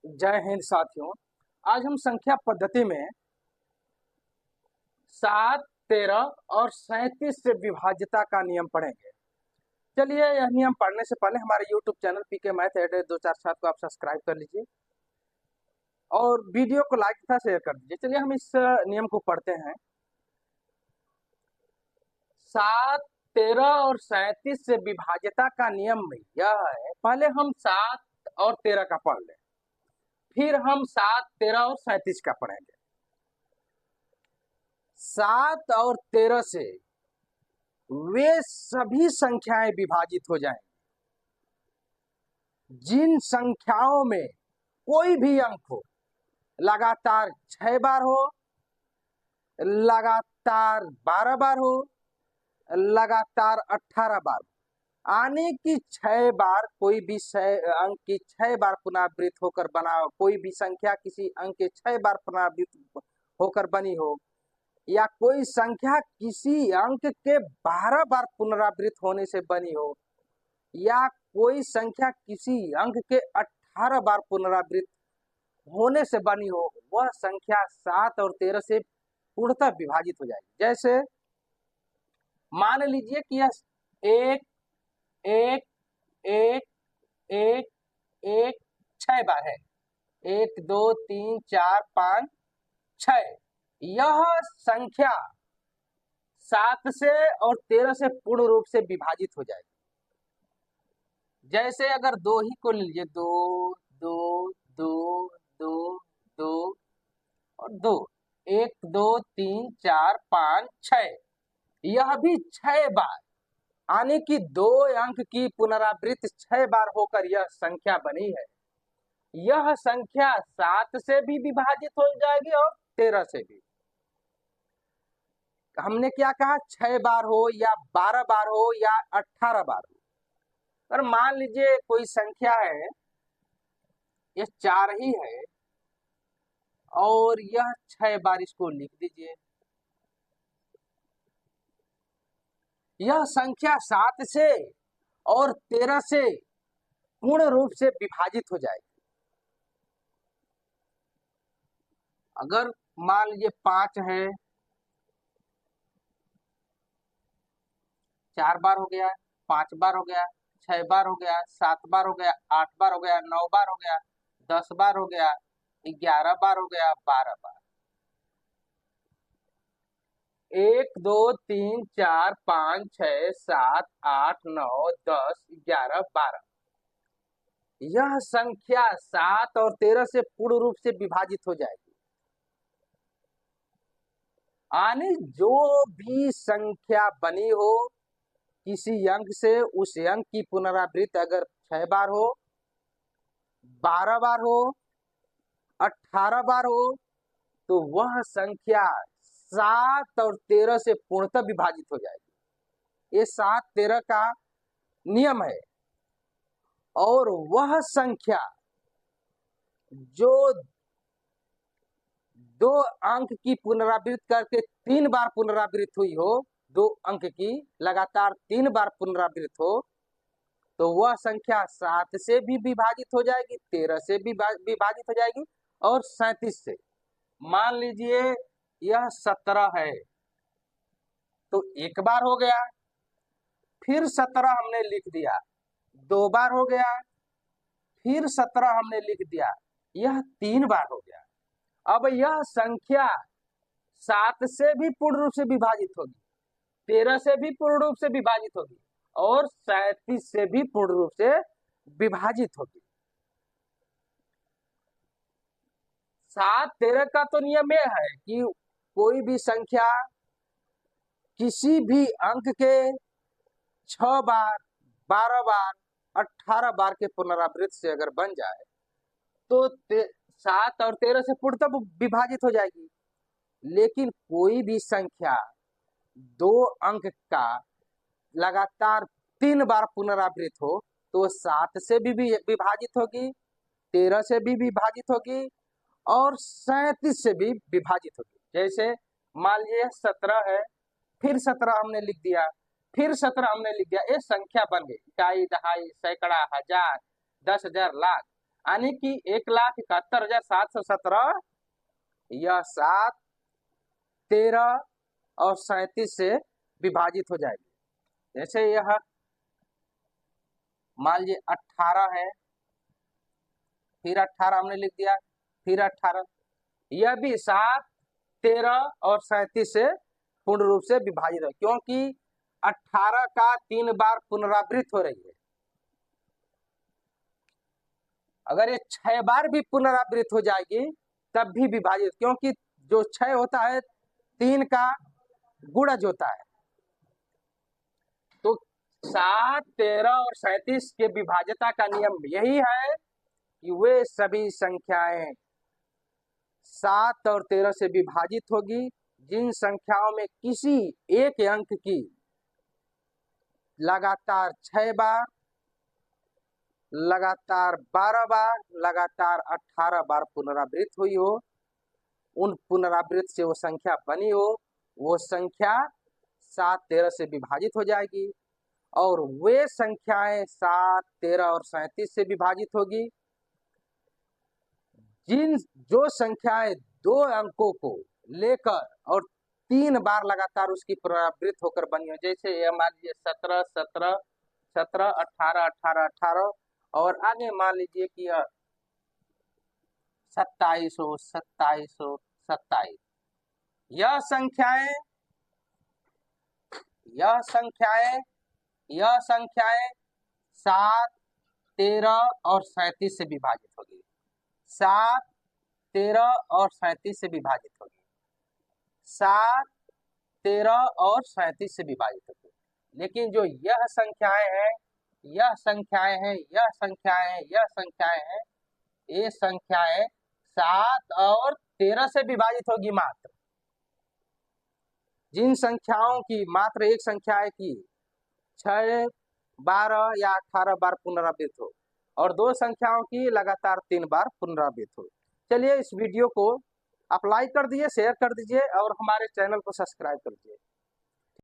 जय हिंद साथियों। आज हम संख्या पद्धति में 7, 13 और 37 से विभाज्यता का नियम पढ़ेंगे। चलिए, यह नियम पढ़ने से पहले हमारे YouTube चैनल पीके मैथ 247 को आप सब्सक्राइब कर लीजिए और वीडियो को लाइक तथा शेयर कर दीजिए। चलिए हम इस नियम को पढ़ते हैं। 7, 13 और 37 से विभाज्यता का नियम में यह है, पहले हम 7 और 13 का पढ़ लें, फिर हम 7, 13 और 37 का पढ़ेंगे। 7 और 13 से वे सभी संख्याएं विभाजित हो जाएंगी जिन संख्याओं में कोई भी अंक हो, लगातार 6 बार हो, लगातार 12 बार हो, लगातार 18 बार, आने की 6 बार कोई भी अंक की 6 बार पुनरावृत्त होकर बना, कोई भी संख्या किसी अंक के 6 बार पुनरावृत्त होकर बनी हो, या कोई संख्या किसी अंक के 12 बार पुनरावृत्त होने से बनी हो, या कोई संख्या किसी अंक के 18 बार पुनरावृत्त होने से बनी हो, वह संख्या 7 और 13 से पूर्णतः विभाजित हो जाएगी। जैसे मान लीजिए कि यह 1 1 1 1 1 6 बार है। 1 2 3 4 5 6। यह संख्या 7 से और 13 से पूर्ण रूप से विभाजित हो जाएगी। जैसे अगर 2 ही को ले लीजिए, 2 2 2 2 2 और 2, 1 2 3 4 5 6, यह भी 6 बार, आने की 2 अंक की पुनरावृत्ति 6 बार होकर यह संख्या बनी है। यह संख्या 7 से भी विभाजित हो जाएगी और 13 से भी। हमने क्या कहा, 6 बार हो या 12 बार हो या 18 बार हो। पर मान लीजिए कोई संख्या है, यह 4 ही है और यह 6 बार, इसको लिख दीजिए। यह संख्या 7 से और 13 से पूर्ण रूप से विभाजित हो जाएगी। अगर मान लीजिए 5 है, 4 बार हो गया, 5 बार हो गया, 6 बार हो गया, 7 बार हो गया, 8 बार हो गया, 9 बार हो गया, 10 बार हो गया, 11 बार हो गया, 12 बार। 1 2 3 4 5 6 7 8 9 10 11 12। यह संख्या 7 और 13 से पूर्ण रूप से विभाजित हो जाएगी। आने जो भी संख्या बनी हो किसी अंक से, उस अंक की पुनरावृत्ति अगर 6 बार हो, 12 बार हो, 18 बार हो, तो वह संख्या 7 और 13 से पूर्णतः विभाजित हो जाएगी। ये 7 13 का नियम है। और वह संख्या जो 2 अंक की पुनरावृत्ति करके 3 बार पुनरावृत्ति हुई हो, 2 अंक की लगातार 3 बार पुनरावृत्त हो, तो वह संख्या 7 से भी विभाजित हो जाएगी, 13 से भी विभाजित हो जाएगी और 37 से। मान लीजिए यह 17 है, तो 1 बार हो गया, फिर 17 हमने लिख दिया, 2 बार हो गया, फिर 17 हमने लिख दिया, यह 3 बार हो गया। अब यह संख्या 7 से भी पूर्ण रूप से विभाजित होगी, 13 से भी पूर्ण रूप से विभाजित होगी और 37 से भी पूर्ण रूप से विभाजित होगी। 7 13 का तो नियम यह है कि कोई भी संख्या किसी भी अंक के 6 बार, 12 बार, 18 बार के पुनरावृत्ति से अगर बन जाए तो 7 और 13 से पूर्णतः विभाजित हो जाएगी। लेकिन कोई भी संख्या 2 अंक का लगातार 3 बार पुनरावृत्त हो तो 7 से भी विभाजित होगी, 13 से भी विभाजित होगी और 37 से भी विभाजित होगी। जैसे मान लीजिए 17 है, फिर 17 हमने लिख दिया, फिर 17 हमने लिख दिया, ये संख्या बन गई। इकाई, दहाई, सैकड़ा, हजार, 10,000, लाख। यानी कि 1,71,717 यह 7, 13 और 37 से विभाजित हो जाएगी। जैसे यह मान लीजिए 18 है, फिर 18 हमने लिख दिया, फिर 18, यह भी 7, 13 और 37 से पूर्ण रूप से विभाजित है, क्योंकि 18 का 3 बार पुनरावृत्त हो रही है। अगर ये 6 बार भी पुनरावृत्त हो जाएगी तब भी विभाजित, क्योंकि जो 6 होता है 3 का गुणज होता है। तो 7, 13 और 37 के विभाज्यता का नियम यही है कि वे सभी संख्याएं 7 और 13 से विभाजित होगी जिन संख्याओं में किसी एक अंक की लगातार 6 बार, लगातार 12 बार, लगातार 18 बार पुनरावृत्त हुई हो, उन पुनरावृत्त से वो संख्या बनी हो, वो संख्या 7, 13 से विभाजित हो जाएगी। और वे संख्याएं 7, 13 और 37 से विभाजित होगी जो संख्याएं 2 अंकों को लेकर और 3 बार लगातार उसकी पुनरावृत्त होकर बनी हो। जैसे ये मान लीजिए 17, 17, 17, 18, 18, 18 और आगे मान लीजिए कि 27 हो, 27 हो, 27। यह संख्याएं 7, 13 और 37 से विभाजित होगी। 7, 13 और 37 से विभाजित होगी। 7, 13 और 37 से विभाजित होगी। लेकिन जो यह संख्याएं हैं, ये संख्याएं 7 और 13 से विभाजित होगी मात्र। जिन संख्याओं की मात्र एक संख्या है कि 6, 12 या 18 बार पुनरावृत्त हो और 2 संख्याओं की लगातार 3 बार पुनरावृत्त हो। चलिए इस वीडियो को आप लाइक कर दीजिए, शेयर कर दीजिए और हमारे चैनल को सब्सक्राइब कर दीजिए।